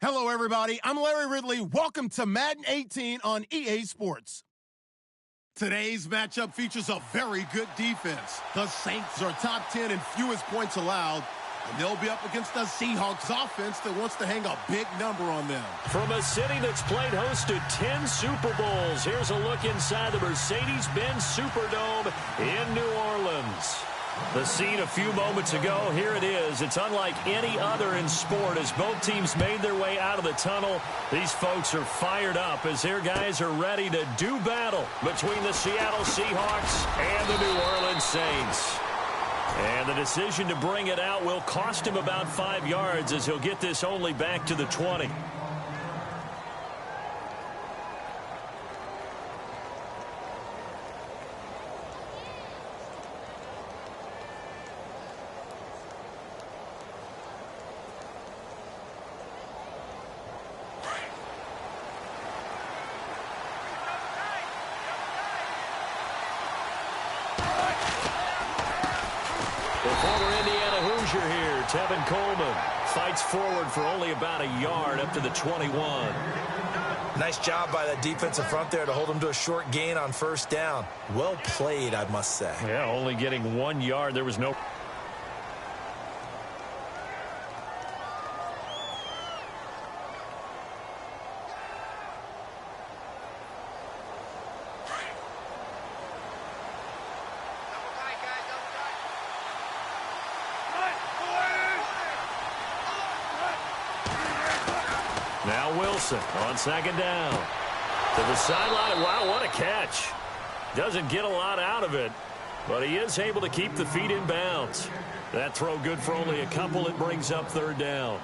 Hello, everybody. I'm Larry Ridley. Welcome to Madden 18 on EA Sports. Today's matchup features a very good defense. The Saints are top 10 in fewest points allowed, and they'll be up against the Seahawks offense that wants to hang a big number on them. From a city that's played host to 10 Super Bowls, here's a look inside the Mercedes-Benz Superdome in New Orleans. The scene a few moments ago, here it is. It's unlike any other in sport as both teams made their way out of the tunnel. These folks are fired up as their guys are ready to do battle between the Seattle Seahawks and the New Orleans Saints. And the decision to bring it out will cost him about 5 yards as he'll get this only back to the 20. The former Indiana Hoosier here, Tevin Coleman, fights forward for only about a yard up to the 21. Nice job by that defensive front there to hold him to a short gain on first down. Well played, I must say. Yeah, only getting 1 yard. There was no... Now Wilson on second down. To the sideline. Wow, what a catch. Doesn't get a lot out of it, but he is able to keep the feet in bounds. That throw good for only a couple. It brings up third down.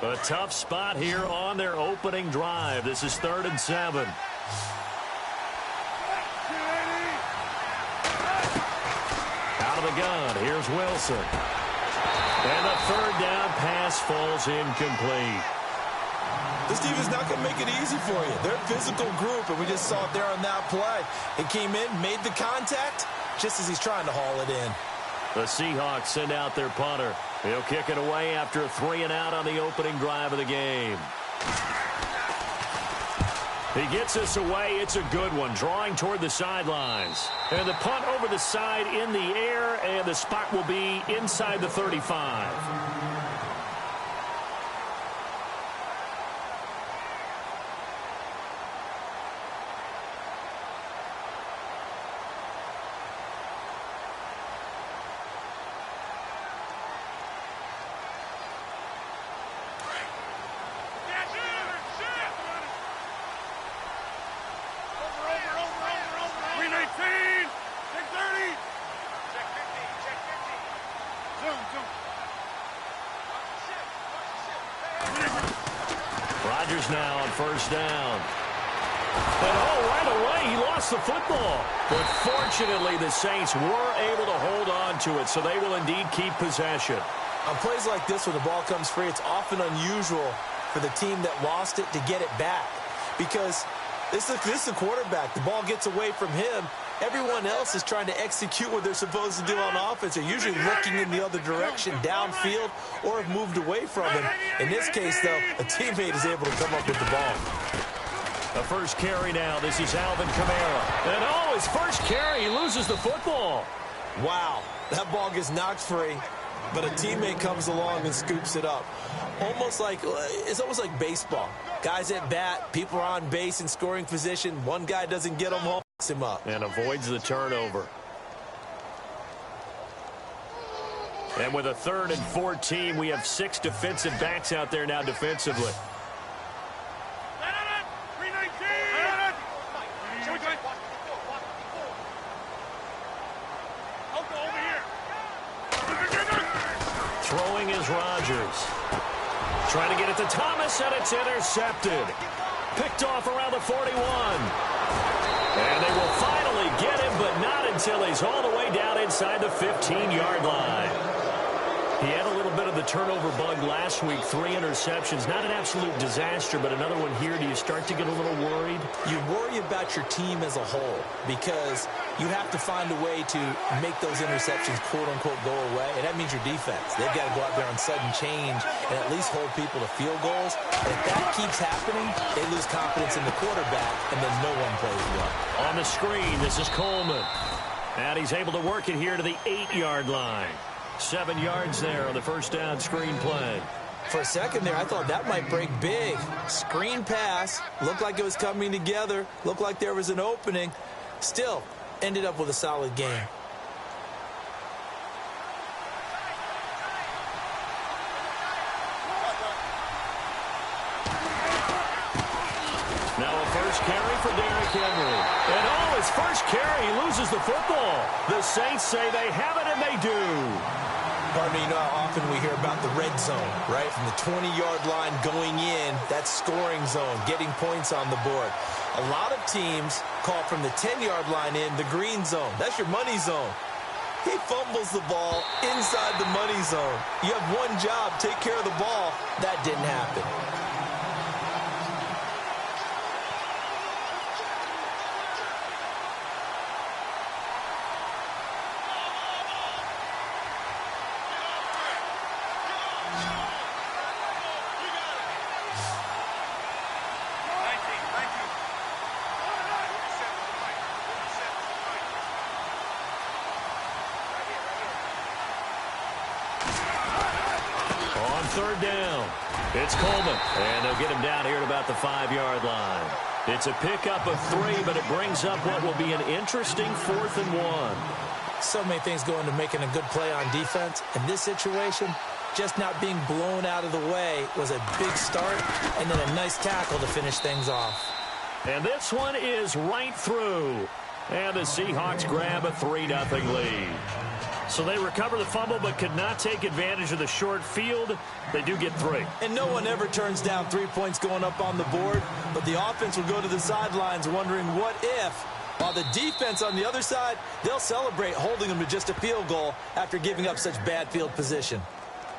A tough spot here on their opening drive. This is 3rd and 7. Out of the gun, here's Wilson. And the third down pass falls incomplete. This defense is not going to make it easy for you. They're a physical group, and we just saw it there on that play. It came in, made the contact, just as he's trying to haul it in. The Seahawks send out their punter. He'll kick it away after a 3-and-out on the opening drive of the game. He gets us away. It's a good one, drawing toward the sidelines. And the punt over the side in the air, and the spot will be inside the 35. Rodgers now on first down. And right away, he lost the football. But fortunately, the Saints were able to hold on to it, so they will indeed keep possession. On plays like this where the ball comes free, it's often unusual for the team that lost it to get it back. Because this is the quarterback. The ball gets away from him. Everyone else is trying to execute what they're supposed to do on offense. They're usually looking in the other direction, downfield, or have moved away from him. In this case, though, a teammate is able to come up with the ball. The first carry now. This is Alvin Kamara. And his first carry, he loses the football. Wow, that ball gets knocked free, but a teammate comes along and scoops it up. It's almost like baseball. Guys at bat, people are on base in scoring position. One guy doesn't get them home. Him up and avoids the turnover. And with a 3rd and 14, we have 6 defensive backs out there now defensively. Throwing is Rodgers. Trying to get it to Thomas, and it's intercepted. Picked off around the 41. And they will finally get him, but not until he's all the way down inside the 15-yard line. He had a little bit of the turnover bug last week, 3 interceptions. Not an absolute disaster, but another one here. Do you start to get a little worried? You worry about your team as a whole because you have to find a way to make those interceptions, quote-unquote, go away, and that means your defense. They've got to go out there on sudden change and at least hold people to field goals. And if that keeps happening, they lose confidence in the quarterback, and then no one plays well. On the screen, this is Coleman. And he's able to work it here to the 8-yard line. 7 yards there on the first down screen play. For a second there, I thought that might break big. Screen pass. Looked like it was coming together. Looked like there was an opening. Still, ended up with a solid game. Now a first carry for Derrick Henry. And oh, his first carry, he loses the football. The Saints say they have it, and they do. Pardon me, you know how often we hear about the red zone, right? From the 20-yard line going in, that scoring zone, getting points on the board. A lot of teams call from the 10-yard line in the green zone. That's your money zone. He fumbles the ball inside the money zone. You have one job, take care of the ball. That didn't happen. Third down. It's Coleman, and they'll get him down here at about the 5-yard line. It's a pickup of 3, but it brings up what will be an interesting 4th and 1. So many things go into making a good play on defense. In this situation, just not being blown out of the way was a big start, and then a nice tackle to finish things off. And this one is right through. And the Seahawks grab a 3-0 lead. So they recover the fumble but could not take advantage of the short field. They do get 3. And no one ever turns down 3 points going up on the board, but the offense will go to the sidelines wondering what if. While the defense on the other side, they'll celebrate holding them to just a field goal after giving up such bad field position.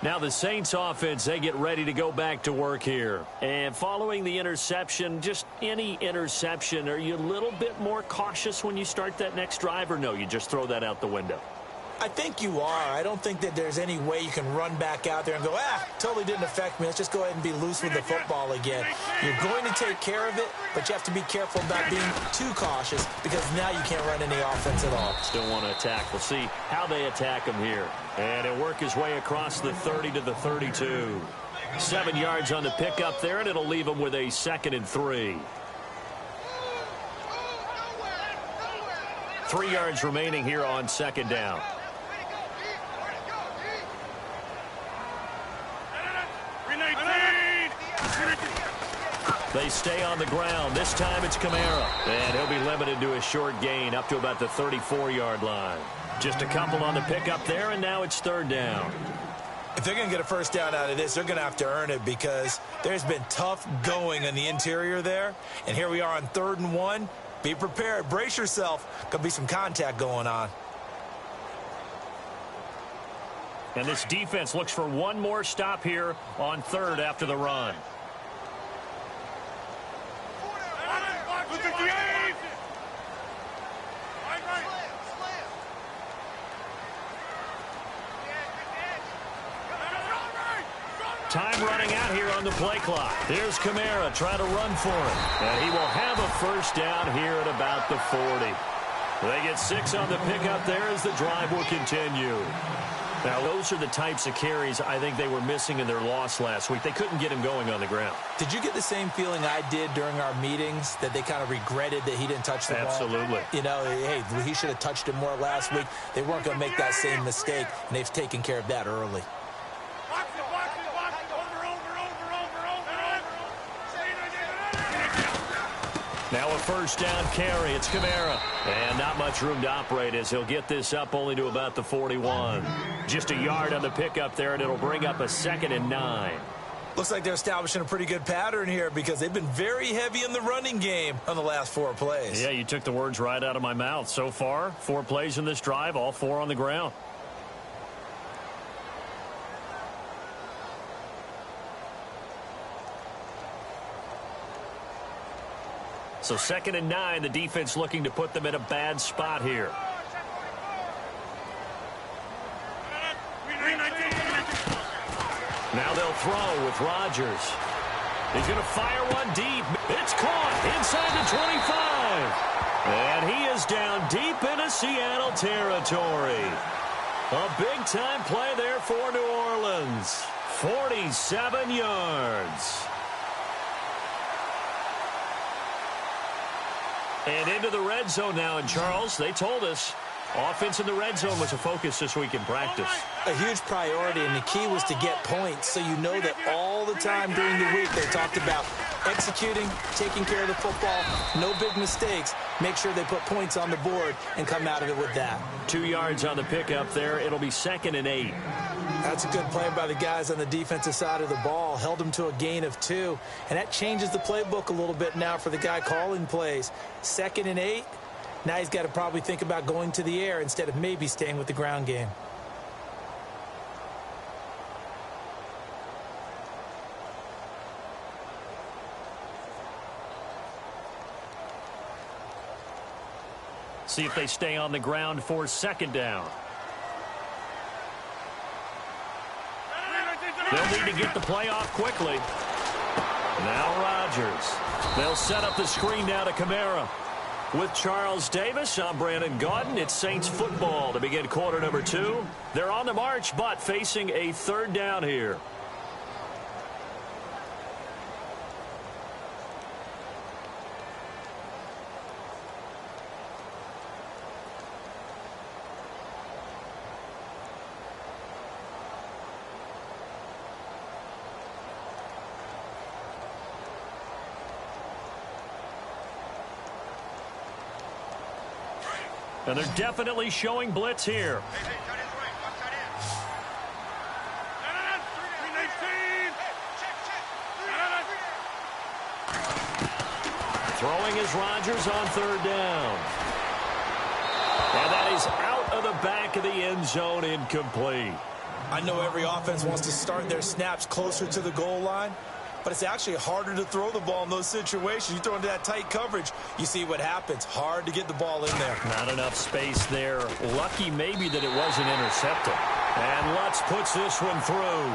Now the Saints offense, they get ready to go back to work here. And following the interception, just any interception, are you a little bit more cautious when you start that next drive, or no, you just throw that out the window? I think you are. I don't think that there's any way you can run back out there and go, totally didn't affect me. Let's just go ahead and be loose with the football again. You're going to take care of it, but you have to be careful about being too cautious because now you can't run any offense at all. Still want to attack. We'll see how they attack him here. And he'll work his way across the 30 to the 32. 7 yards on the pickup there, and it'll leave him with a 2nd and 3. 3 yards remaining here on 2nd down. They stay on the ground. This time it's Kamara. And he'll be limited to a short gain up to about the 34-yard line. Just a couple on the pickup there, and now it's 3rd down. If they're going to get a first down out of this, they're going to have to earn it because there's been tough going on the interior there. And here we are on 3rd and 1. Be prepared. Brace yourself. Could be some contact going on. And this defense looks for one more stop here on 3rd after the run. Time running out here on the play clock. Here's Kamara trying to run for it. And he will have a first down here at about the 40. They get 6 on the pickup there as the drive will continue. Now, those are the types of carries I think they were missing in their loss last week. They couldn't get him going on the ground. Did you get the same feeling I did during our meetings, that they kind of regretted that he didn't touch the ball? Absolutely. You know, hey, he should have touched it more last week. They weren't going to make that same mistake, and they've taken care of that early. Now a first down carry. It's Kamara. And not much room to operate as he'll get this up only to about the 41. Just a yard on the pickup there, and it'll bring up a 2nd and 9. Looks like they're establishing a pretty good pattern here because they've been very heavy in the running game on the last 4 plays. Yeah, you took the words right out of my mouth. So far, 4 plays in this drive, all 4 on the ground. So 2nd and 9, the defense looking to put them in a bad spot here. Now they'll throw with Rodgers. He's going to fire one deep. It's caught inside the 25. And he is down deep into Seattle territory. A big-time play there for New Orleans. 47 yards. And into the red zone now. And, Charles, they told us offense in the red zone was a focus this week in practice. A huge priority, and the key was to get points. So you know that all the time during the week they talked about executing, taking care of the football, no big mistakes. Make sure they put points on the board and come out of it with that. 2 yards on the pickup there. It'll be 2nd and 8. That's a good play by the guys on the defensive side of the ball. Held them to a gain of 2. And that changes the playbook a little bit now for the guy calling plays. 2nd and 8. Now he's got to probably think about going to the air instead of maybe staying with the ground game. See if they stay on the ground for 2nd down. They'll need to get the play off quickly. Now Rodgers. They'll set up the screen now to Kamara. With Charles Davis, I'm Brandon Gaudin. It's Saints football to begin quarter number 2. They're on the march, but facing a 3rd down here. And they're definitely showing blitz here. Throwing is Rodgers on 3rd down. And that is out of the back of the end zone, incomplete. I know every offense wants to start their snaps closer to the goal line, but it's actually harder to throw the ball in those situations. You throw into that tight coverage, you see what happens. Hard to get the ball in there. Not enough space there. Lucky maybe that it wasn't intercepted. And Lutz puts this one through.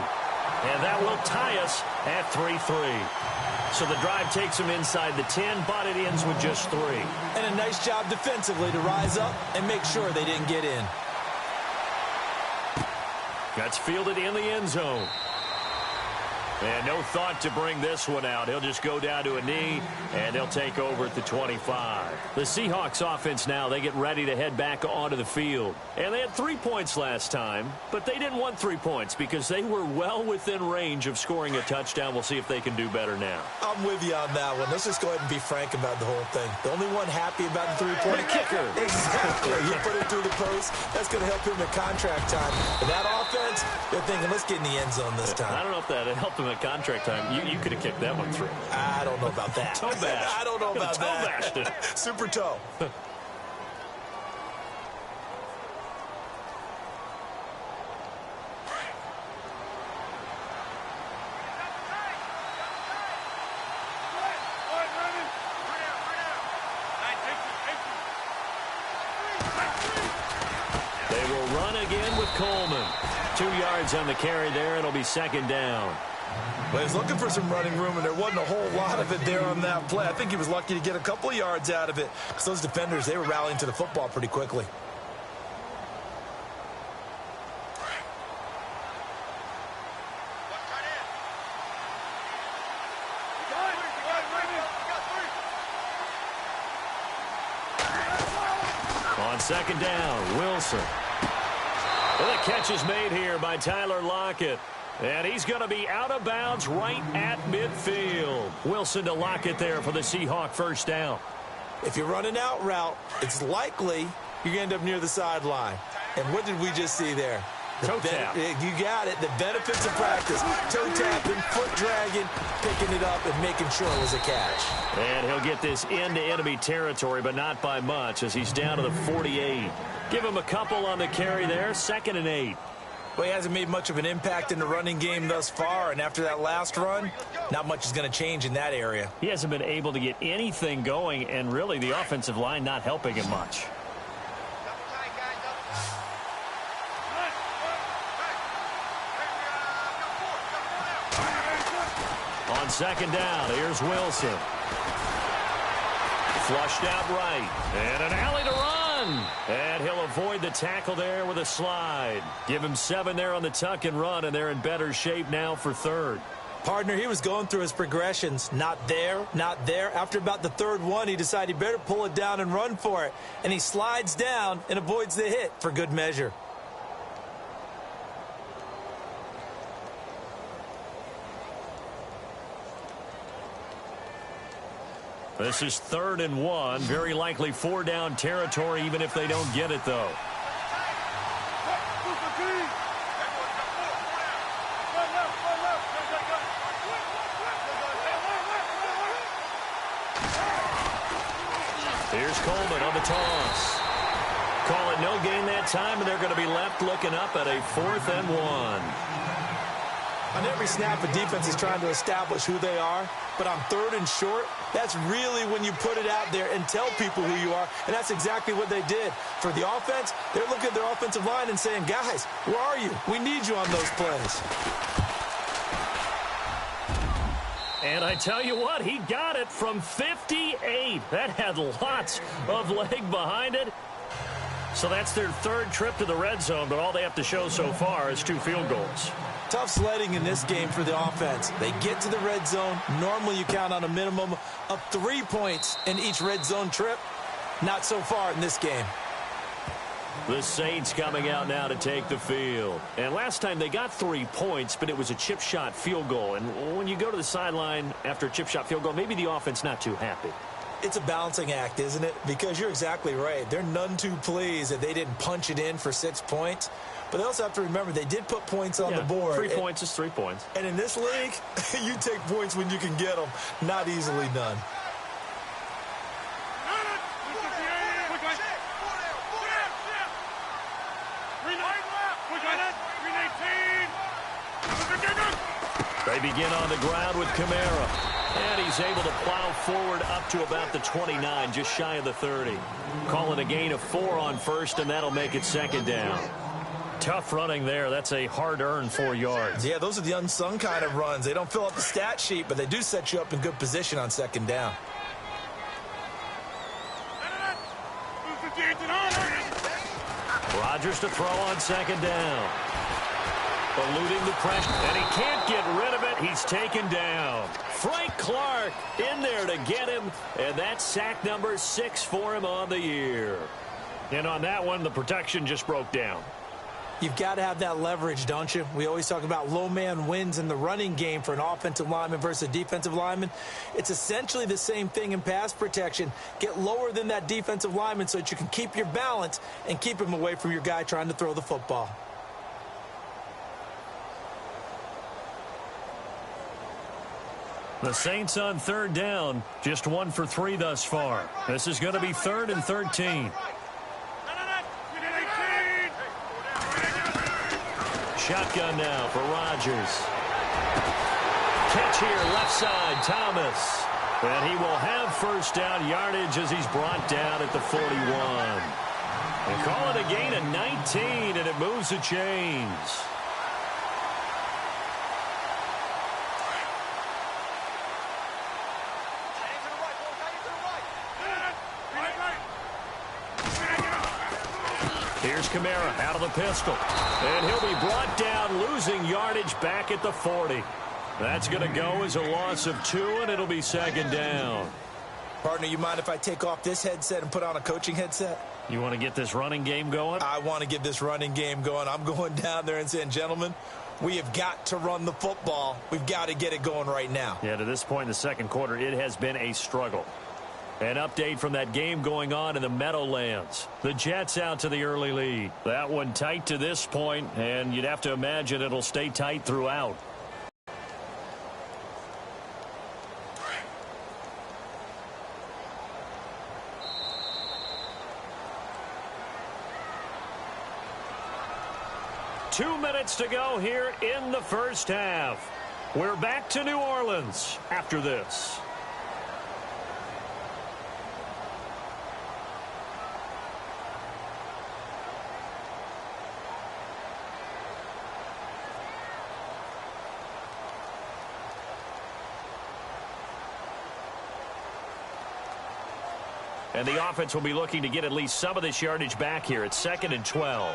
And that will tie us at 3-3. So the drive takes them inside the 10, but it ends with just 3. And a nice job defensively to rise up and make sure they didn't get in. That's fielded in the end zone. And no thought to bring this one out. He'll just go down to a knee, and they'll take over at the 25. The Seahawks offense now, they get ready to head back onto the field. And they had 3 points last time, but they didn't want 3 points because they were well within range of scoring a touchdown. We'll see if they can do better now. I'm with you on that one. Let's just go ahead and be frank about the whole thing. The only one happy about the 3-point kicker. Exactly. You put it through the post. That's going to help him at contract time. But that offense, they're thinking, let's get in the end zone this time. I don't know if that helped him at contract time. You could have kicked that one through. I don't know about that. Toe bash. I don't know about toe that. Bashed it. Super toe. They will run again with Coleman. 2 yards on the carry there. It'll be 2nd down. Well, he was looking for some running room, and there wasn't a whole lot of it there on that play. I think he was lucky to get a couple of yards out of it because those defenders, they were rallying to the football pretty quickly. On 2nd down, Wilson. Well, the catch is made here by Tyler Lockett. And he's going to be out of bounds right at midfield. Wilson to Lockett there for the Seahawk 1st down. If you're running out route, it's likely you're going to end up near the sideline. And what did we just see there? Toe tap. You got it. The benefits of practice. Toe tapping, foot dragging, picking it up, and making sure it was a catch. And he'll get this into enemy territory, but not by much as he's down to the 48. Give him a couple on the carry there. 2nd and 8. Well, he hasn't made much of an impact in the running game thus far, and after that last run, not much is going to change in that area. He hasn't been able to get anything going, and really the offensive line not helping him much. On second down, here's Wilson. Flushed out right, and an alley to run. And he'll avoid the tackle there with a slide. Give him 7 there on the tuck and run, and they're in better shape now for third. Partner, he was going through his progressions. Not there, not there. After about the third one, he decided he better pull it down and run for it. And he slides down and avoids the hit for good measure. This is 3rd and 1. Very likely 4-down territory, even if they don't get it, though. Here's Coleman on the toss. Call it no gain that time, and they're going to be left looking up at a 4th and 1. On every snap, a defense is trying to establish who they are, but on 3rd and short, that's really when you put it out there and tell people who you are, and that's exactly what they did. For the offense, they're looking at their offensive line and saying, guys, where are you? We need you on those plays. And I tell you what, he got it from 58. That had lots of leg behind it. So that's their 3rd trip to the red zone, but all they have to show so far is 2 field goals. Tough sledding in this game for the offense. They get to the red zone. Normally you count on a minimum of 3 points in each red zone trip. Not so far in this game. The Saints coming out now to take the field. And last time they got 3 points, but it was a chip shot field goal. And when you go to the sideline after a chip shot field goal, maybe the offense not too happy. It's a balancing act, isn't it? Because you're exactly right. They're none too pleased that they didn't punch it in for 6 points. But they also have to remember they did put points on the board. 3 points is 3 points. And in this league, you take points when you can get them. Not easily done. They begin on the ground with Kamara. And he's able to plow forward up to about the 29, just shy of the 30. Call it a gain of 4 on first, and that'll make it 2nd down. Tough running there. That's a hard-earned 4 yards. Yeah, those are the unsung kind of runs. They don't fill up the stat sheet, but they do set you up in good position on 2nd down. Rodgers to throw on 2nd down. Eluding the pressure, and he can't get rid of it. He's taken down. Frank Clark in there to get him, and that's sack number 6 for him on the year. And on that one, the protection just broke down. You've got to have that leverage, don't you? We always talk about low man wins in the running game for an offensive lineman versus a defensive lineman. It's essentially the same thing in pass protection. Get lower than that defensive lineman so that you can keep your balance and keep him away from your guy trying to throw the football. The Saints on 3rd down, just 1 for 3 thus far. This is going to be 3rd and 13. Shotgun now for Rodgers. Catch here, left side, Thomas. And he will have 1st down yardage as he's brought down at the 41. And call it a gain of 19, and it moves the chains. Here's Kamara out of the pistol. And he'll be brought down, losing yardage back at the 40. That's going to go as a loss of 2, and it'll be 2nd down. Partner, you mind if I take off this headset and put on a coaching headset? You want to get this running game going? I want to get this running game going. I'm going down there and saying, gentlemen, we have got to run the football. We've got to get it going right now. Yeah, to this point in the 2nd quarter, it has been a struggle. An update from that game going on in the Meadowlands. The Jets out to the early lead. That one tight to this point, and you'd have to imagine it'll stay tight throughout. 2 minutes to go here in the first half. We're back to New Orleans after this. And the offense will be looking to get at least some of this yardage back here. It's 2nd and 12.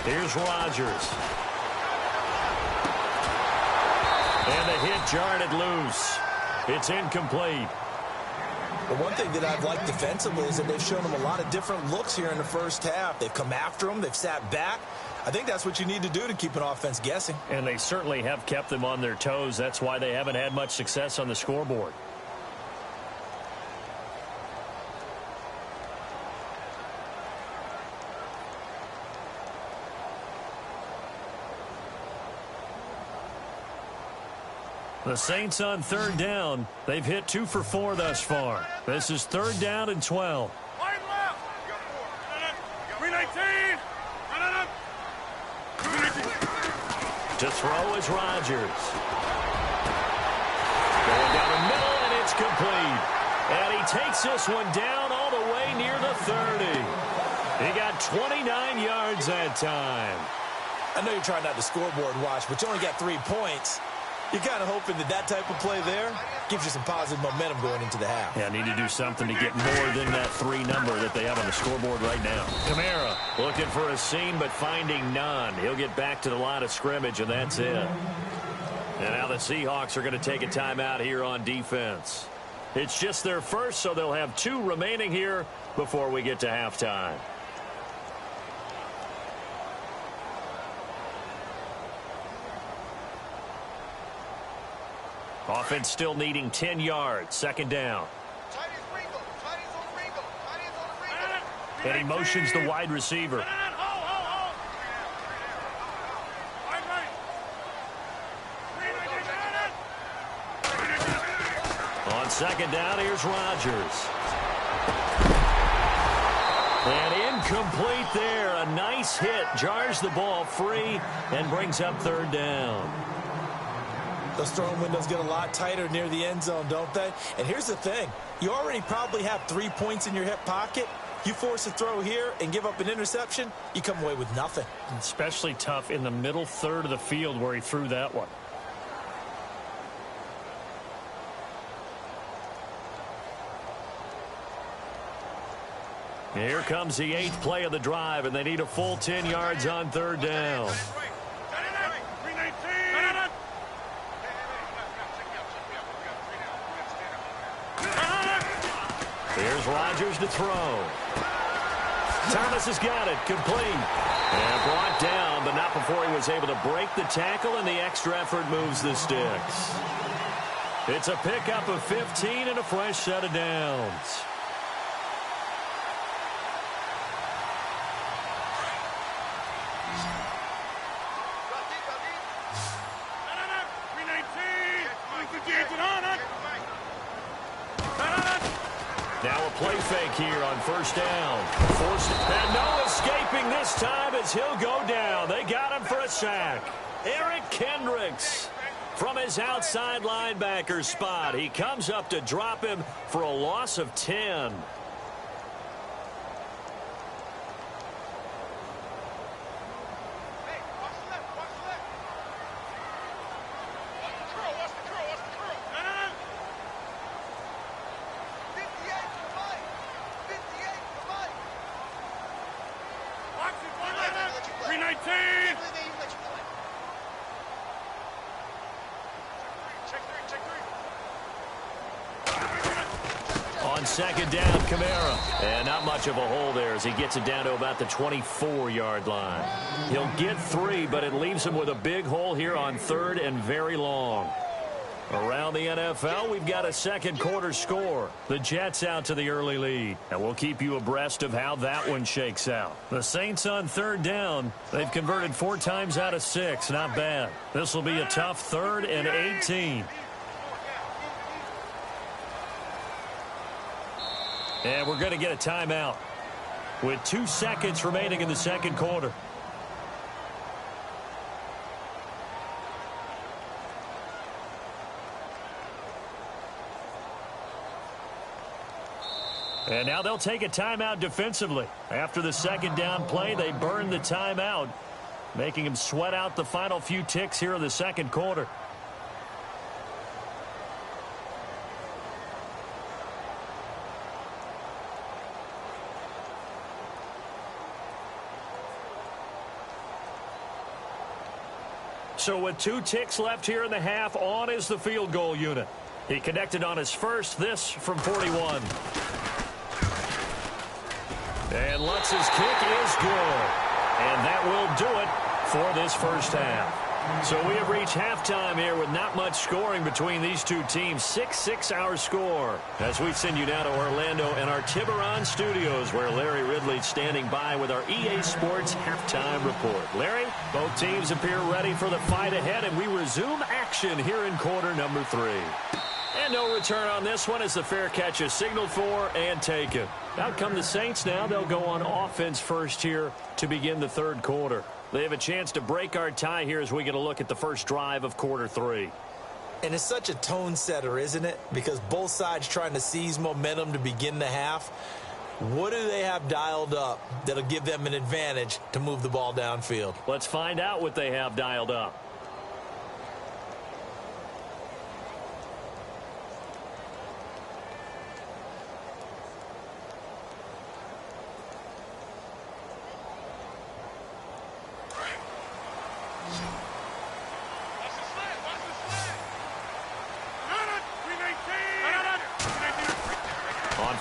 Here's Rodgers. And the hit jarred it loose. It's incomplete. The one thing that I've liked defensively is that they've shown them a lot of different looks here in the first half. They've come after them. They've sat back. I think that's what you need to do to keep an offense guessing. And they certainly have kept them on their toes. That's why they haven't had much success on the scoreboard. The Saints on 3rd down. They've hit 2 for 4 thus far. This is 3rd down and 12. To throw is Rodgers. Going down the middle, and it's complete. And he takes this one down all the way near the 30. He got 29 yards that time. I know you're trying not to scoreboard watch, but you only got 3 points. You're kind of hoping that that type of play there gives you some positive momentum going into the half. Yeah, need to do something to get more than that 3 number that they have on the scoreboard right now. Kamara looking for a seam, but finding none. He'll get back to the line of scrimmage, and that's it. And now the Seahawks are going to take a timeout here on defense. It's just their first, so they'll have 2 remaining here before we get to halftime. Offense still needing 10 yards. 2nd down. And he motions the wide receiver. On 2nd down, here's Rodgers. And incomplete there. A nice hit. Jars the ball free and brings up 3rd down. Those throwing windows get a lot tighter near the end zone, don't they? And here's the thing. You already probably have 3 points in your hip pocket. You force a throw here and give up an interception, you come away with nothing. Especially tough in the middle third of the field where he threw that one. Here comes the 8th play of the drive, and they need a full 10 yards on 3rd down. Here's Rodgers to throw. Thomas has got it. Complete. And brought down, but not before he was able to break the tackle, and the extra effort moves the sticks. It's a pickup of 15 and a fresh set of downs. Now a play fake here on 1st down. Forced it. And no escaping this time as he'll go down. They got him for a sack. Eric Kendricks from his outside linebacker spot. He comes up to drop him for a loss of 10. On 2nd down, Kamara. And not much of a hole there as he gets it down to about the 24-yard line. He'll get 3, but it leaves him with a big hole here on 3rd and very long. Around the NFL, we've got a 2nd quarter score. The Jets out to the early lead. And we'll keep you abreast of how that one shakes out. The Saints on 3rd down. They've converted 4 times out of 6. Not bad. This will be a tough 3rd and 18. And we're going to get a timeout with 2 seconds remaining in the second quarter. And now they'll take a timeout defensively. After the second down play, they burn the timeout, making them sweat out the final few ticks here in the second quarter. So with 2 ticks left here in the half, on is the field goal unit. He connected on his first, this from 41. And Lutz's kick is good. And that will do it for this first half. So we have reached halftime here with not much scoring between these two teams. 6-6 our score. As we send you now to Orlando and our Tiburon studios, where Larry Ridley's standing by with our EA Sports halftime report. Larry, both teams appear ready for the fight ahead, and we resume action here in quarter number 3. And no return on this one as the fair catch is signaled for and taken. Out come the Saints now. They'll go on offense first here to begin the third quarter. They have a chance to break our tie here as we get a look at the first drive of quarter 3. And it's such a tone setter, isn't it? Because both sides trying to seize momentum to begin the half. What do they have dialed up that'll give them an advantage to move the ball downfield? Let's find out what they have dialed up.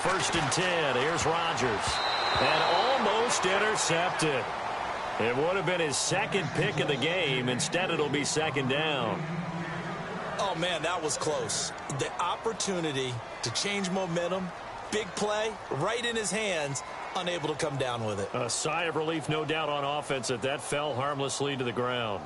First and 10. Here's Rodgers. And almost intercepted. It would have been his second pick of the game. Instead, it'll be second down. Oh, man, that was close. The opportunity to change momentum, big play, right in his hands, unable to come down with it. A sigh of relief, no doubt, on offense that fell harmlessly to the ground.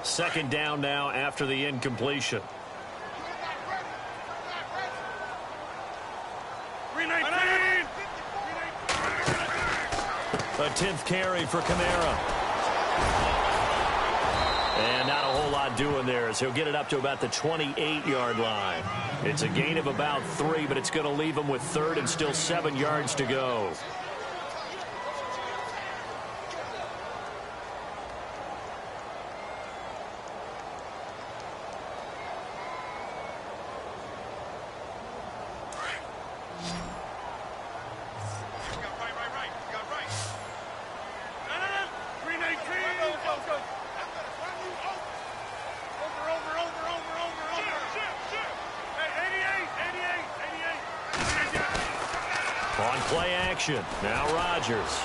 Second down now after the incompletion. A 10th carry for Kamara. And not a whole lot doing there as he'll get it up to about the 28-yard line. It's a gain of about 3, but it's going to leave him with third and still 7 yards to go. On play action, now Rodgers.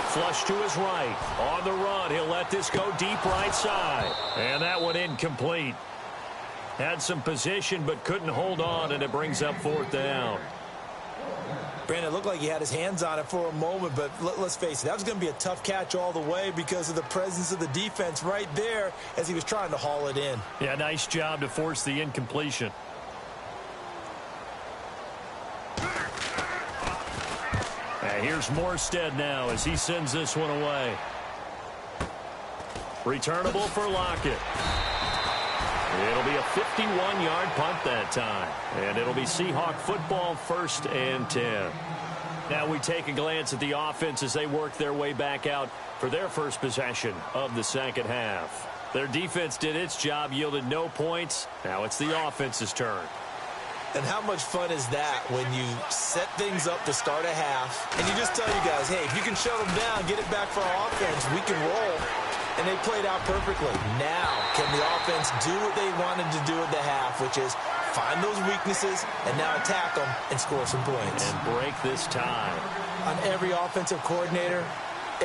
Flush to his right. On the run, he'll let this go deep right side. And that one incomplete. Had some position but couldn't hold on, and it brings up fourth down. Brandon, it looked like he had his hands on it for a moment, but let's face it, that was going to be a tough catch all the way because of the presence of the defense right there as he was trying to haul it in. Yeah, nice job to force the incompletion. Here's Morstead now as he sends this one away. Returnable for Lockett. It'll be a 51-yard punt that time. And it'll be Seahawk football, 1st and 10. Now we take a glance at the offense as they work their way back out for their first possession of the second half. Their defense did its job, yielded no points. Now it's the offense's turn. And how much fun is that when you set things up to start a half and you just tell you guys, hey, if you can shut them down, get it back for our offense, we can roll. And they played out perfectly. Now, can the offense do what they wanted to do at the half, which is find those weaknesses and now attack them and score some points. And break this tie. On every offensive coordinator,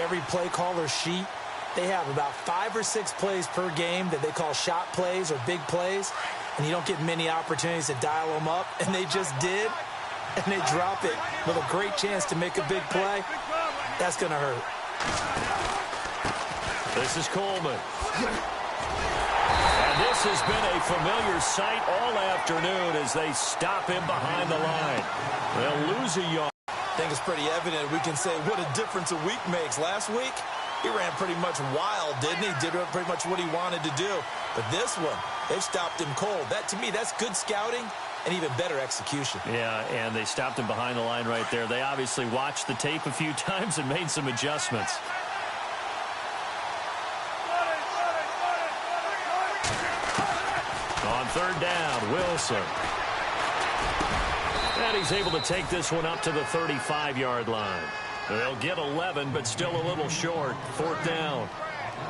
every play caller sheet, they have about 5 or 6 plays per game that they call shot plays or big plays. And you don't get many opportunities to dial them up, and they just did, and they drop it with a great chance to make a big play. That's going to hurt. This is Coleman. And And this has been a familiar sight all afternoon as they stop him behind the line. They'll lose a yard. I think it's pretty evident. We can say what a difference a week makes. Last week, he ran pretty much wild, didn't he? Did pretty much what he wanted to do. But this one, they've stopped him cold. That, to me, that's good scouting and even better execution. Yeah, and they stopped him behind the line right there. They obviously watched the tape a few times and made some adjustments. On third down, Wilson. And he's able to take this one up to the 35-yard line. They'll get 11, but still a little short. Fourth down.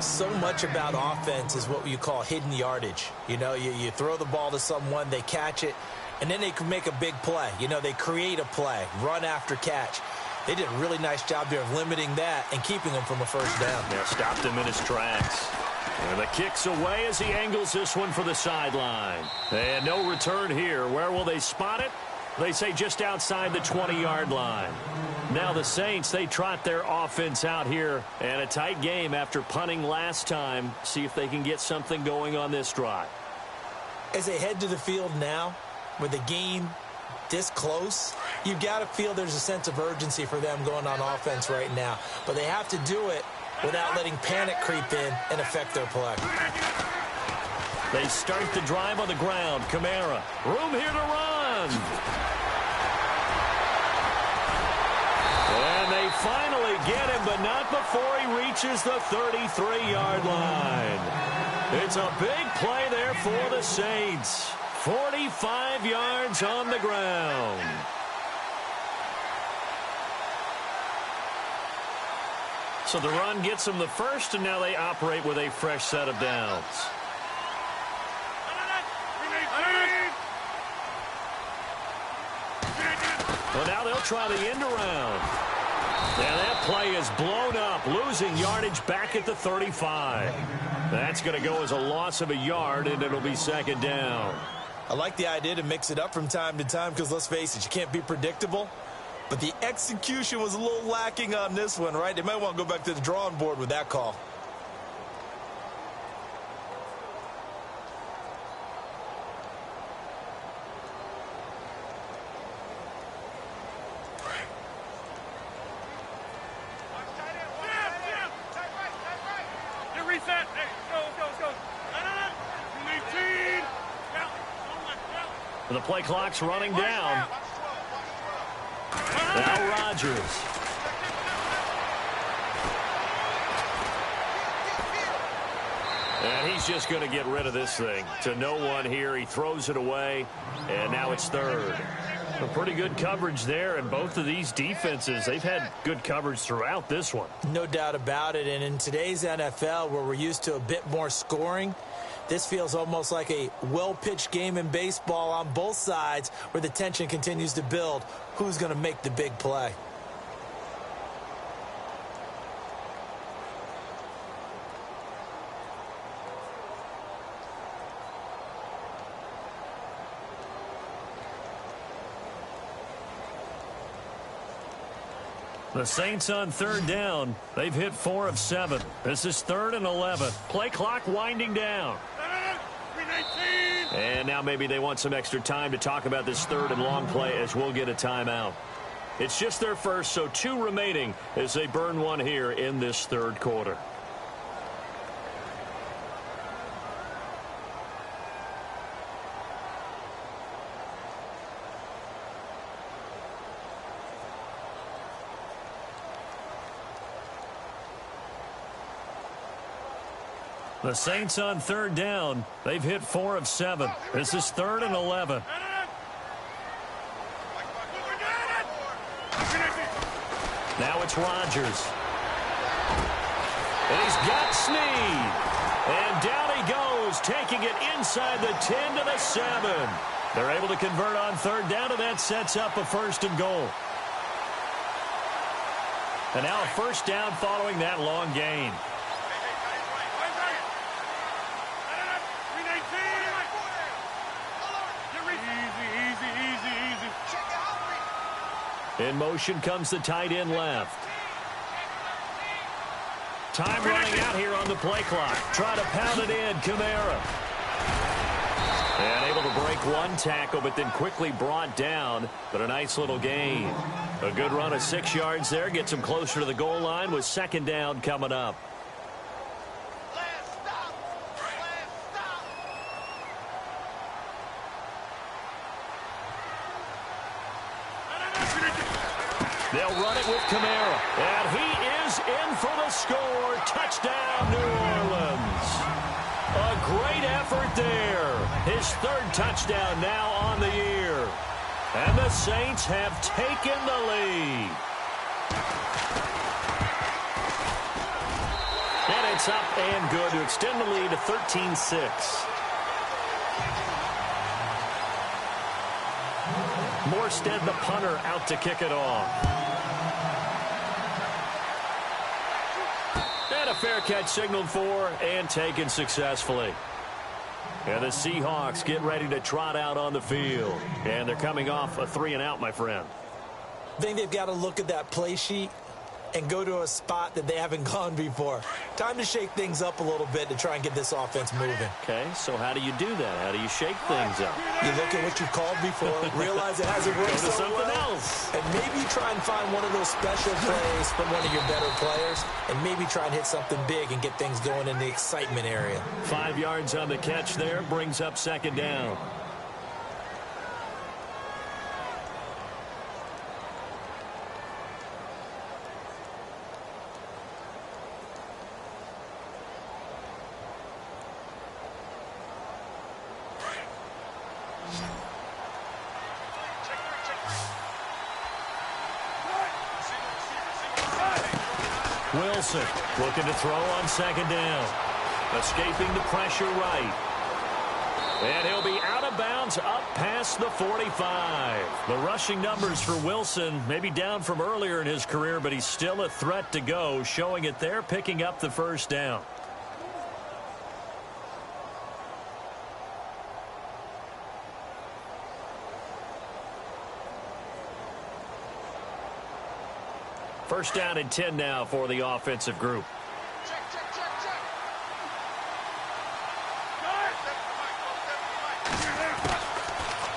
So much about offense is what you call hidden yardage. You know, you throw the ball to someone, they catch it, and then they can make a big play. You know, they create a play, run after catch. They did a really nice job there of limiting that and keeping him from a first down. Yeah, stopped him in his tracks. And the kick's away as he angles this one for the sideline. And no return here. Where will they spot it? They say just outside the 20-yard line. Now the Saints, they trot their offense out here. And a tight game after punting last time. See if they can get something going on this drive. As they head to the field now, with the game this close, you've got to feel there's a sense of urgency for them going on offense right now. But they have to do it without letting panic creep in and affect their play. They start the drive on the ground. Kamara, room here to run. And they finally get him, but not before he reaches the 33-yard line. It's a big play there for the Saints. 45 yards on the ground. So the run gets them the first, and now they operate with a fresh set of downs. Well, now they'll try the end around. And that play is blown up, losing yardage back at the 35. That's going to go as a loss of a yard, and it'll be second down. I like the idea to mix it up from time to time because, let's face it, you can't be predictable. But the execution was a little lacking on this one, right? They might want to go back to the drawing board with that call. The play clock's running down. Now Rodgers. And he's just going to get rid of this thing. To no one here. He throws it away. And now it's third. A pretty good coverage there. And both of these defenses, they've had good coverage throughout this one. No doubt about it. And in today's NFL, where we're used to a bit more scoring, this feels almost like a well-pitched game in baseball on both sides where the tension continues to build. Who's going to make the big play? The Saints on third down. They've hit 4 of 7. This is 3rd and 11. Play clock winding down. And now maybe they want some extra time to talk about this third and long play as we'll get a timeout. It's just their first, so 2 remaining as they burn one here in this third quarter. The Saints on third down. They've hit 4 of 7. This is 3rd and 11. Now it's Rodgers. And he's got Snead. And down he goes, taking it inside the 10 to the 7. They're able to convert on third down, and that sets up a 1st and goal. And now a first down following that long gain. In motion comes the tight end left. Time running out here on the play clock. Try to pound it in, Kamara. And able to break one tackle, but then quickly brought down. But a nice little gain. A good run of 6 yards there. Gets him closer to the goal line with second down coming up. They'll run it with Kamara. And he is in for the score. Touchdown, New Orleans. A great effort there. His third touchdown now on the year. And the Saints have taken the lead. And it's up and good to extend the lead to 13-6. Morstead, the punter, out to kick it off. And a fair catch signaled for and taken successfully. And the Seahawks get ready to trot out on the field. And they're coming off a 3-and-out, my friend. I think they've got to look at that play sheet and go to a spot that they haven't gone before. Time to shake things up a little bit to try and get this offense moving. Okay, so how do you do that? How do you shake things up? You look at what you've called before, realize it hasn't worked so something well, else. and maybe try and find one of those special plays from one of your better players, and maybe try and hit something big and get things going in the excitement area. 5 yards on the catch there, brings up second down. Wilson looking to throw on second down. Escaping the pressure right. And he'll be out of bounds up past the 45. The rushing numbers for Wilson maybe down from earlier in his career, but he's still a threat to go, showing it there, picking up the first down. First down and 10 now for the offensive group.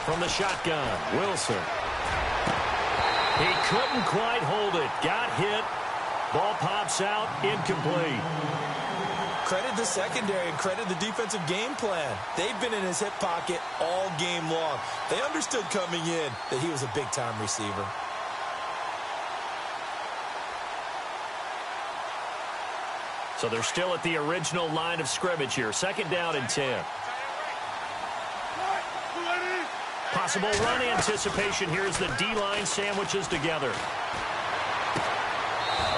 From the shotgun, Wilson. He couldn't quite hold it. Got hit. Ball pops out, incomplete. Credit the secondary and credit the defensive game plan. They've been in his hip pocket all game long. They understood coming in that he was a big-time receiver. So they're still at the original line of scrimmage here. Second down and 10. Possible run anticipation here as the D-line sandwiches together.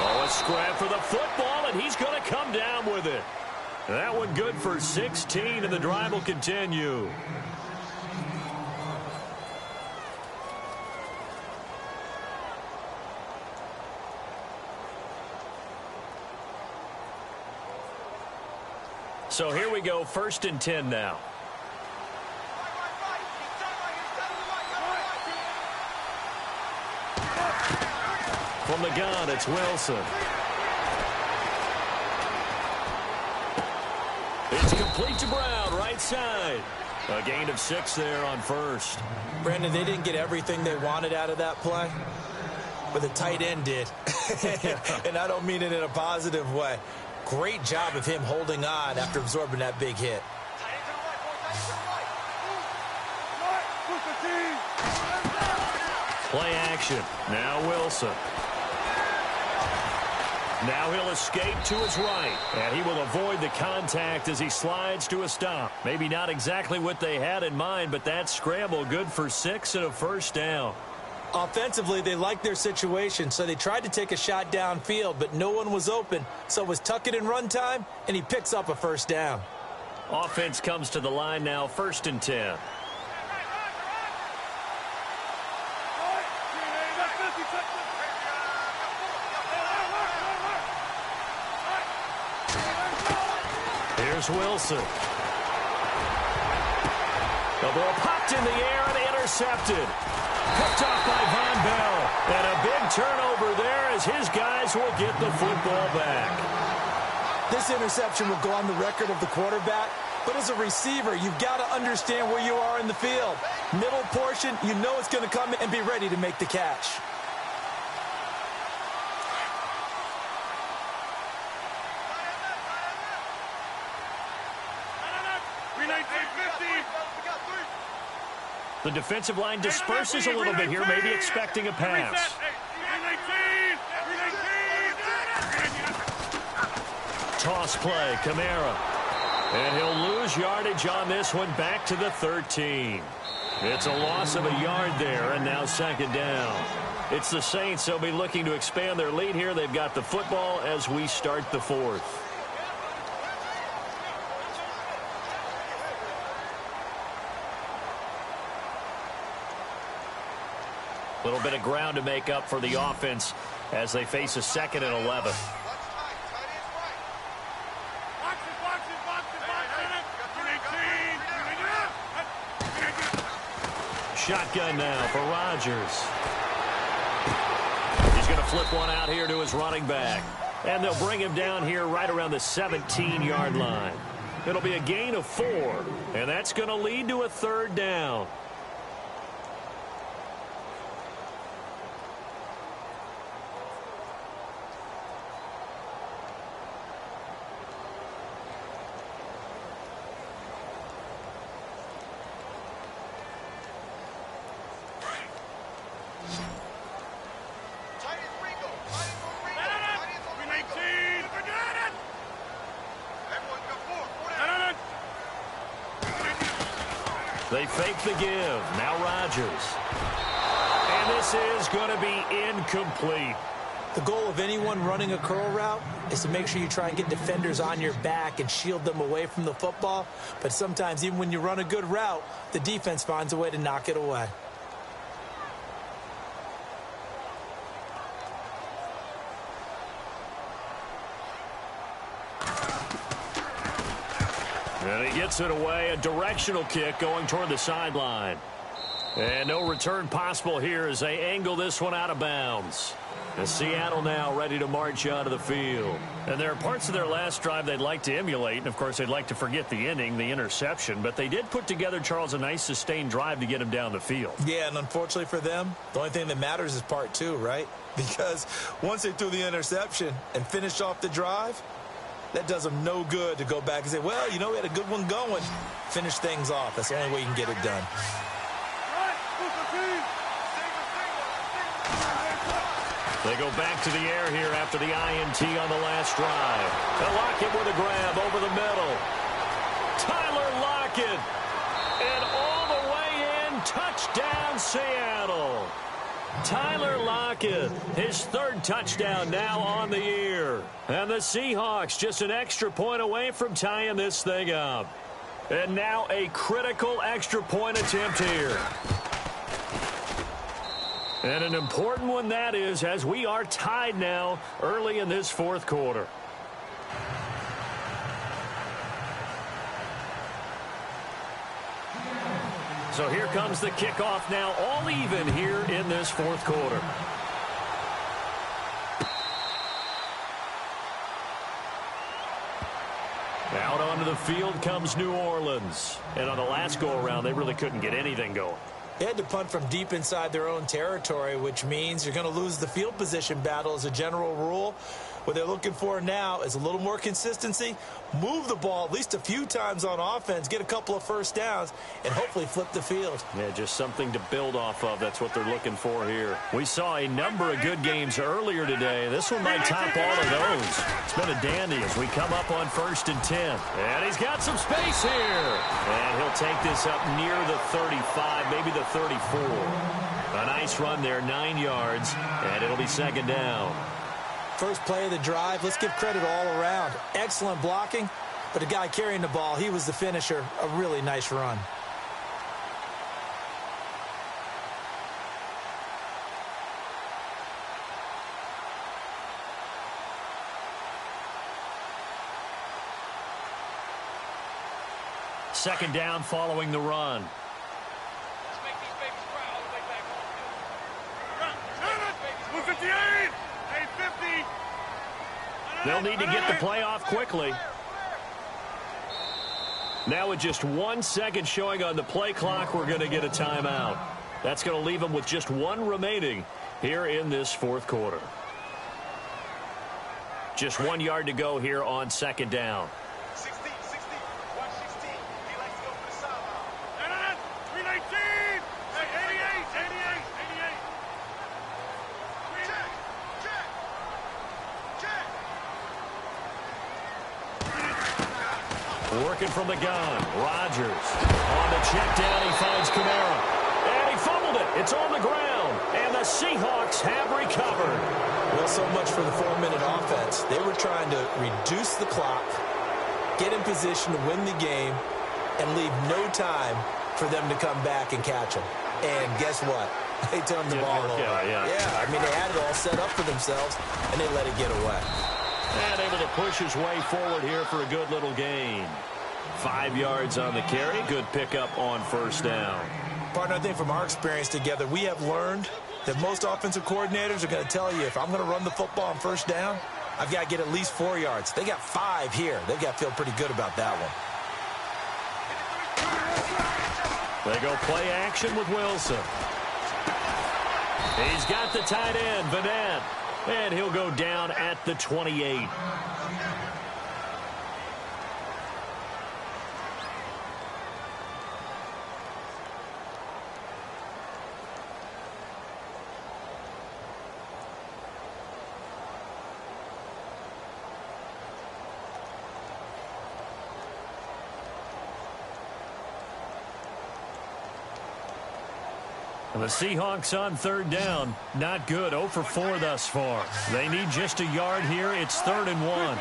Oh, a scrap for the football, and he's going to come down with it. That one good for 16, and the drive will continue. So here we go, first and 10 now. From the gun, it's Wilson. It's complete to Brown, right side. A gain of 6 there on first. Brandon, they didn't get everything they wanted out of that play, but the tight end did. And I don't mean it in a positive way. Great job of him holding on after absorbing that big hit. Play action. Now Wilson. Now he'll escape to his right, and he will avoid the contact as he slides to a stop. Maybe not exactly what they had in mind, but that scramble good for 6 and a first down. Offensively, they liked their situation, so they tried to take a shot downfield, but no one was open. So it was tuck it in run time, and he picks up a first down. Offense comes to the line now, first and 10. Here's Wilson. The ball popped in the air and intercepted. Picked off by Von Bell. And a big turnover there as his guys will get the football back. This interception will go on the record of the quarterback But as a receiver, you've got to understand where you are in the field. Middle portion, you know it's going to come in and be ready to make the catch. The defensive line disperses a little bit here, maybe expecting a pass. Toss play, Kamara. And he'll lose yardage on this one, back to the 13. It's a loss of a yard there, and now second down. It's the Saints. They'll be looking to expand their lead here. They've got the football as we start the fourth. A little bit of ground to make up for the offense as they face a 2nd and 11. Shotgun now for Rodgers. He's going to flip one out here to his running back. And they'll bring him down here right around the 17-yard line. It'll be a gain of 4. And that's going to lead to a 3rd down. They fake the give. Now Rodgers. And this is going to be incomplete. The goal of anyone running a curl route is to make sure you try and get defenders on your back and shield them away from the football. But sometimes even when you run a good route, the defense finds a way to knock it away. And he gets it away. A directional kick going toward the sideline. And no return possible here as they angle this one out of bounds. And Seattle now ready to march out of the field. And there are parts of their last drive they'd like to emulate. And, of course, they'd like to forget the ending, the interception. But they did put together, Charles, a nice sustained drive to get him down the field. Yeah, and unfortunately for them, the only thing that matters is part 2, right? Because once they threw the interception and finished off the drive, that does them no good to go back and say, well, you know, we had a good one going. Finish things off. That's the only way you can get it done. They go back to the air here after the INT on the last drive. They'll lock it with a grab over the middle. Tyler Lockett. And all the way in, touchdown Seattle. Tyler Lockett, his 3rd touchdown now on the year. And the Seahawks just an extra point away from tying this thing up. And now a critical extra point attempt here. And an important one that is, as we are tied now early in this 4th quarter. So here comes the kickoff now, all even here in this 4th quarter. Out onto the field comes New Orleans. And on the last go-around, they really couldn't get anything going. They had to punt from deep inside their own territory, which means you're going to lose the field position battle as a general rule. What they're looking for now is a little more consistency, move the ball at least a few times on offense, get a couple of first downs, and hopefully flip the field. Yeah, just something to build off of. That's what they're looking for here. We saw a number of good games earlier today. This one might top all of those. It's been a dandy as we come up on 1st and 10. And he's got some space here. And he'll take this up near the 35, maybe the 34. A nice run there, 9 yards, and it'll be 2nd down. First play of the drive, let's give credit all around. Excellent blocking, but the guy carrying the ball, he was the finisher. A really nice run. Second down following the run. They'll need to get the play off quickly. Now with just 1 second showing on the play clock, we're going to get a timeout. That's going to leave them with just one remaining here in this fourth quarter. Just 1 yard to go here on second down. 16, 116. He likes to go for the sideline. 319. Hey, 88. Working from the gun. Rodgers on the check down. He finds Kamara. And he fumbled it. It's on the ground. And the Seahawks have recovered. Well, so much for the 4-minute offense. They were trying to reduce the clock, get in position to win the game, and leave no time for them to come back and catch them. And guess what? They turned the ball over. Yeah, I mean, they had it all set up for themselves, and they let it get away. And able to push his way forward here for a good little gain. 5 yards on the carry. Good pickup on first down. Partner, I think from our experience together, we have learned that most offensive coordinators are going to tell you, if I'm going to run the football on first down, I've got to get at least 4 yards. They got 5 here. They've got to feel pretty good about that one. They go play action with Wilson. He's got the tight end, Vanette. And he'll go down at the 28. The Seahawks on third down. Not good. 0 for 4 thus far. They need just a yard here. It's 3rd and 1.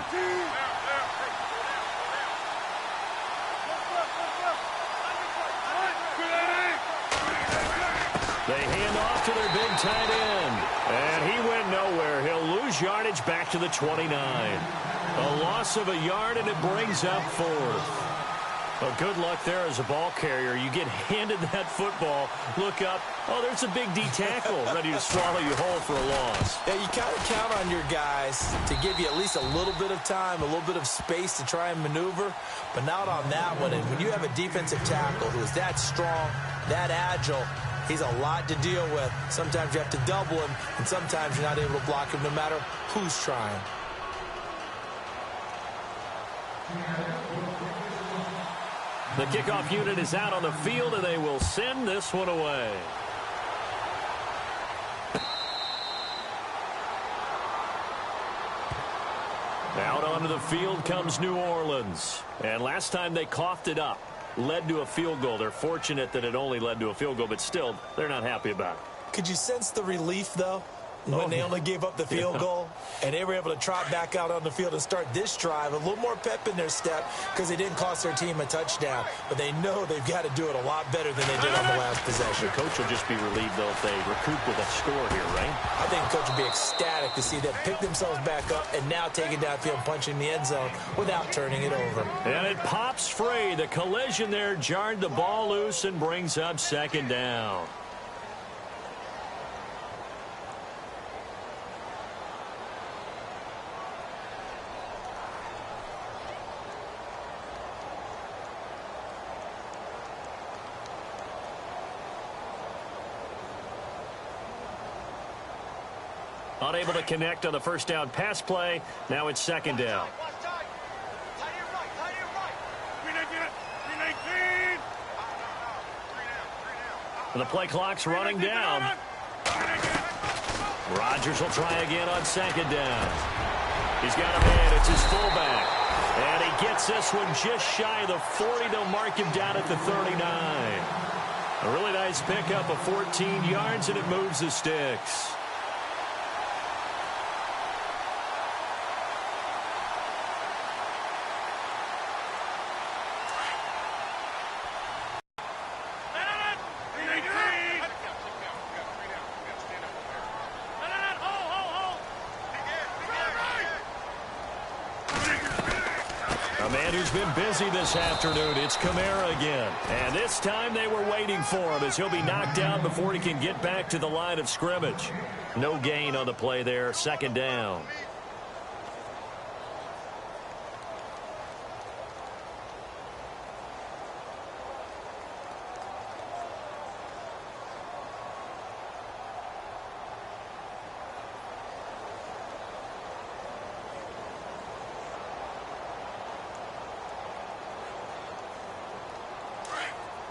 They hand off to their big tight end. And he went nowhere. He'll lose yardage back to the 29. A loss of a yard, and it brings up 4th. Well, good luck there as a ball carrier. You get handed that football, look up, oh, there's a big D tackle ready to swallow you whole for a loss. Yeah, you kind of count on your guys to give you at least a little bit of time, a little bit of space to try and maneuver, but not on that one. And when you have a defensive tackle who is that strong, that agile, he's a lot to deal with. Sometimes you have to double him, and sometimes you're not able to block him no matter who's trying. The kickoff unit is out on the field, and they will send this one away. Out onto the field comes New Orleans. And last time they coughed it up, led to a field goal. They're fortunate that it only led to a field goal, but still, they're not happy about it. Could you sense the relief, though, when they only gave up the field goal and they were able to trot back out on the field and start this drive? A little more pep in their step because they didn't cost their team a touchdown, but they know they've got to do it a lot better than they did on the last possession. The coach will just be relieved, though, if they recoup with a score here, right? I think the coach will be ecstatic to see them pick themselves back up and now take it downfield, punching the end zone without turning it over. And it pops free. The collision there jarred the ball loose and brings up second down. Unable to connect on the first down pass play. Now it's second down. The play clock's running down. Rodgers will try again on second down. He's got a man. It's his fullback. And he gets this one just shy of the 40. They'll mark him down at the 39. A really nice pickup of 14 yards, and it moves the sticks. A man who's been busy this afternoon. It's Kamara again. And this time they were waiting for him as he'll be knocked down before he can get back to the line of scrimmage. No gain on the play there. Second down.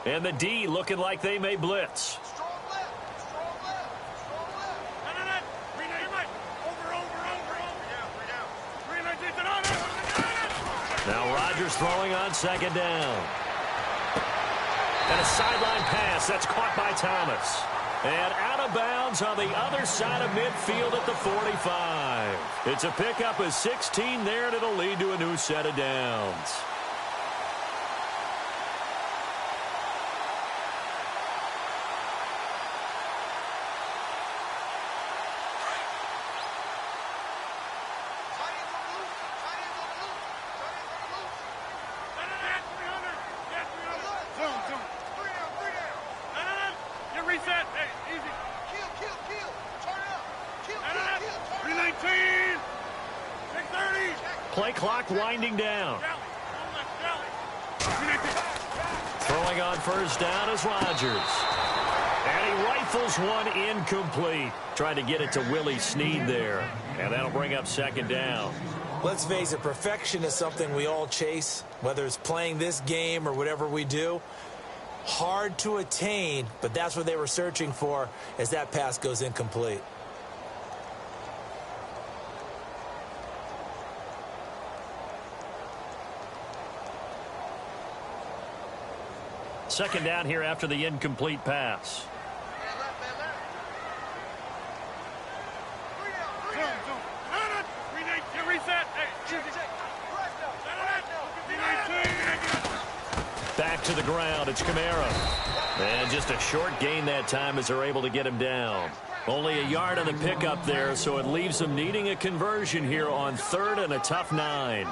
And the D looking like they may blitz. Strong left. Strong left. Strong left. No. 3-9. Over. Now Rodgers throwing on second down. And a sideline pass. That's caught by Thomas. And out of bounds on the other side of midfield at the 45. It's a pickup of 16 there, and it'll lead to a new set of downs. Play clock winding down. Throwing on first down is Rodgers. And he rifles one incomplete. Trying to get it to Willie Snead there. And that'll bring up second down. Let's face it, perfection is something we all chase, whether it's playing this game or whatever we do. Hard to attain, but that's what they were searching for as that pass goes incomplete. Second down here after the incomplete pass. Back to the ground. It's Kamara. And just a short gain that time as they're able to get him down. Only a yard on the pickup there, so it leaves them needing a conversion here on third and a tough 9.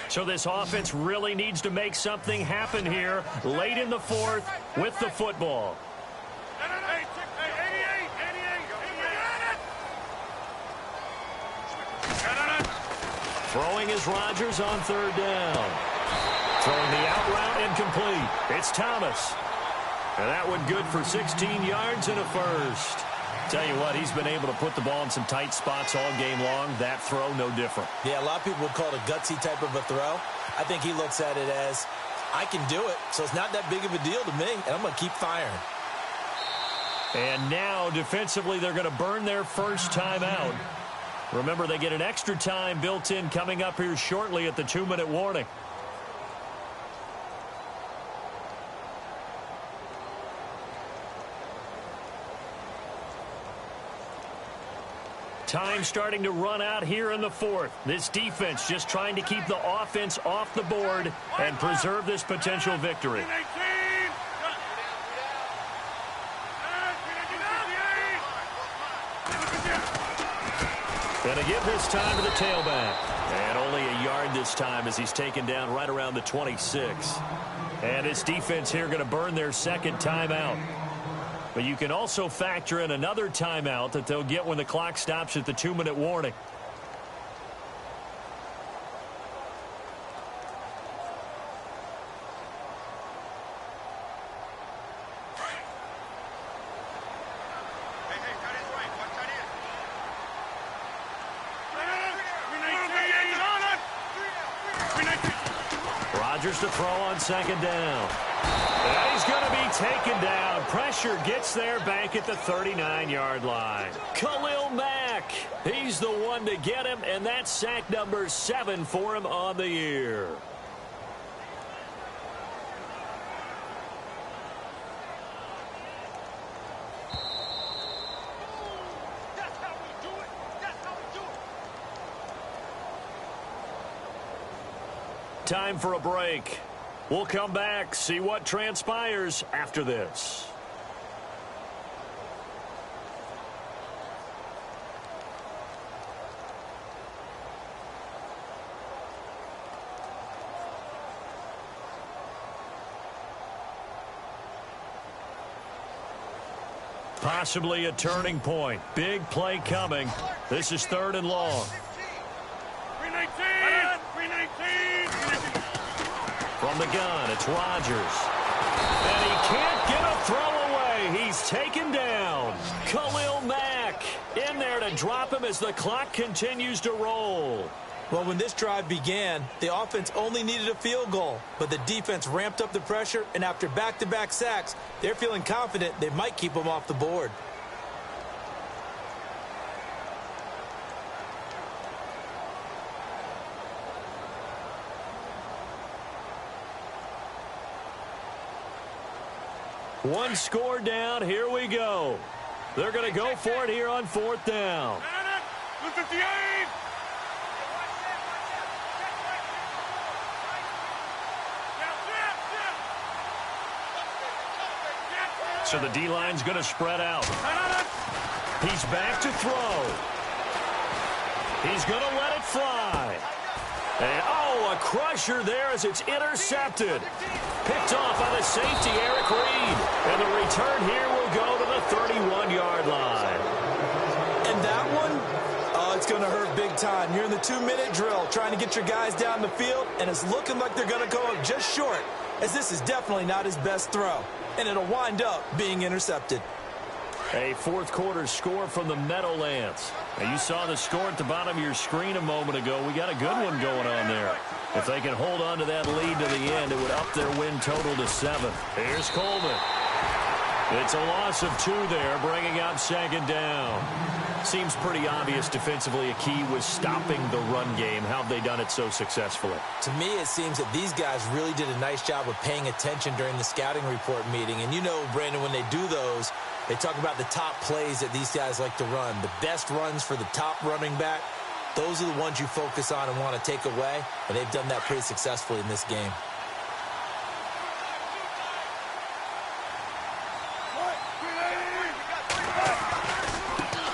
So this offense really needs to make something happen here late in the fourth with the football. Throwing is Rodgers on third down. Throwing the out route incomplete. It's Thomas. And that one good for 16 yards and a first. Tell you what, he's been able to put the ball in some tight spots all game long. That throw, no different. Yeah, a lot of people would call it a gutsy type of a throw. I think he looks at it as, I can do it, so it's not that big of a deal to me, and I'm going to keep firing. And now, defensively, they're going to burn their first timeout. Remember, they get an extra time built in coming up here shortly at the 2-minute warning. Time starting to run out here in the fourth. This defense just trying to keep the offense off the board and preserve this potential victory. And again this time to the tailback. And only a yard this time as he's taken down right around the 26. And this defense here going to burn their second timeout. But you can also factor in another timeout that they'll get when the clock stops at the 2-minute warning. Rodgers to throw on second down. And he's going to be taken down. Pressure gets there back at the 39-yard line. Khalil Mack, he's the one to get him, and that's sack number 7 for him on the year. Time for a break. We'll come back, see what transpires after this. Possibly a turning point. Big play coming. This is 3rd and long. From the gun, it's Rodgers. And he can't get a throw away. He's taken down. Khalil Mack in there to drop him as the clock continues to roll. Well, when this drive began, the offense only needed a field goal, but the defense ramped up the pressure, and after back-to-back sacks, they're feeling confident they might keep them off the board. One score down. Here we go. They're going to go for it here on 4th down. 58. So the D-line's going to spread out. He's back to throw. He's going to let it fly. And, a crusher there as it's intercepted. Picked off by the safety, Eric Reed. And the return here will go to the 31-yard line. And that one, it's going to hurt big time. You're in the 2-minute drill trying to get your guys down the field, and it's looking like they're going to go up just short, as this is definitely not his best throw. And it'll wind up being intercepted. A fourth-quarter score from the Meadowlands. Now, you saw the score at the bottom of your screen a moment ago. We got a good one going on there. If they can hold on to that lead to the end, it would up their win total to 7. Here's Coleman. It's a loss of 2 there, bringing up 2nd down. Seems pretty obvious defensively a key was stopping the run game. How have they done it so successfully? To me, it seems that these guys really did a nice job of paying attention during the scouting report meeting. And you know, Brandon, when they do those, they talk about the top plays that these guys like to run. The best runs for the top running back, those are the ones you focus on and want to take away. And they've done that pretty successfully in this game.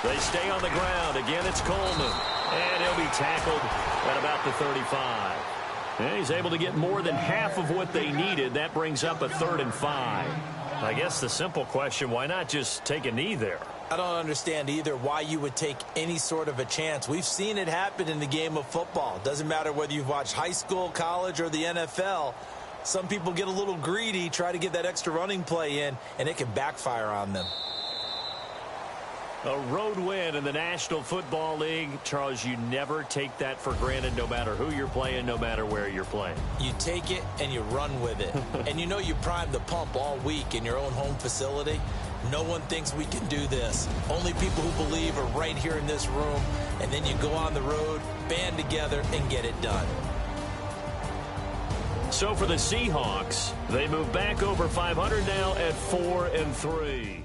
They stay on the ground. Again, it's Coleman. And he'll be tackled at about the 35. And he's able to get more than half of what they needed. That brings up a 3rd and 5. I guess the simple question, why not just take a knee there? I don't understand either why you would take any sort of a chance. We've seen it happen in the game of football. It doesn't matter whether you've watched high school, college, or the NFL. Some people get a little greedy, try to get that extra running play in, and it can backfire on them. A road win in the National Football League. Charles, you never take that for granted, no matter who you're playing, no matter where you're playing. You take it and you run with it. And you know you primed the pump all week in your own home facility. No one thinks we can do this. Only people who believe are right here in this room. And then you go on the road, band together, and get it done. So for the Seahawks, they move back over 500 now at 4-3.